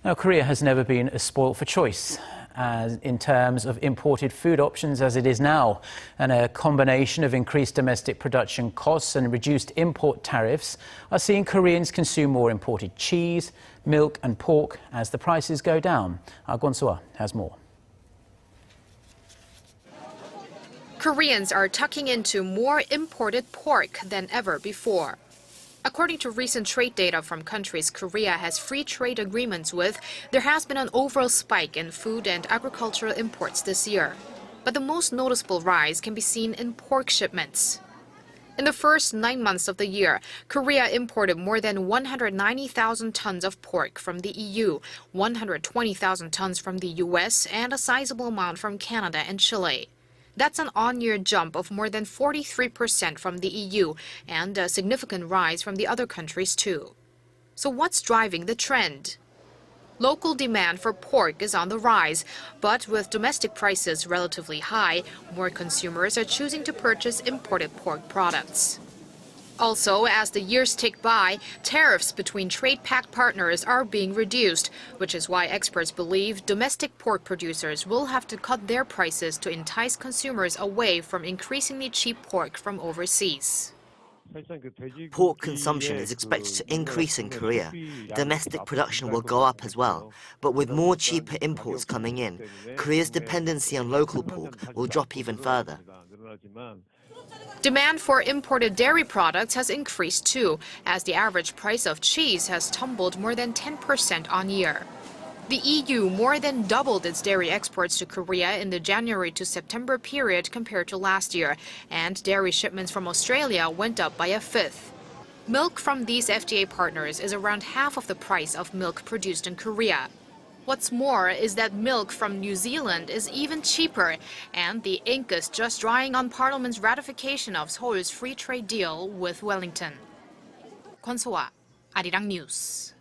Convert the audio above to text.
Now, Korea has never been as spoilt for choice in terms of imported food options as it is now. And a combination of increased domestic production costs and reduced import tariffs are seeing Koreans consume more imported cheese, milk and pork as the prices go down. Kwon Soa has more. Koreans are tucking into more imported pork than ever before. According to recent trade data from countries Korea has free trade agreements with, there has been an overall spike in food and agricultural imports this year. But the most noticeable rise can be seen in pork shipments. In the first 9 months of the year, Korea imported more than 190,000 tons of pork from the EU, 120,000 tons from the US, and a sizable amount from Canada and Chile. That's an on-year jump of more than 43% from the EU and a significant rise from the other countries too. So what's driving the trend? Local demand for pork is on the rise, but with domestic prices relatively high, more consumers are choosing to purchase imported pork products. Also, as the years tick by, tariffs between trade-pact partners are being reduced, which is why experts believe domestic pork producers will have to cut their prices to entice consumers away from increasingly cheap pork from overseas. Pork consumption is expected to increase in Korea. Domestic production will go up as well. But with more cheaper imports coming in, Korea's dependency on local pork will drop even further. Demand for imported dairy products has increased too, as the average price of cheese has tumbled more than 10% on year. The EU more than doubled its dairy exports to Korea in the January to September period compared to last year, and dairy shipments from Australia went up by a fifth. Milk from these FTA partners is around half of the price of milk produced in Korea. What's more is that milk from New Zealand is even cheaper, and the ink is just drying on Parliament's ratification of Seoul's free trade deal with Wellington. Kwon Soa, Arirang News.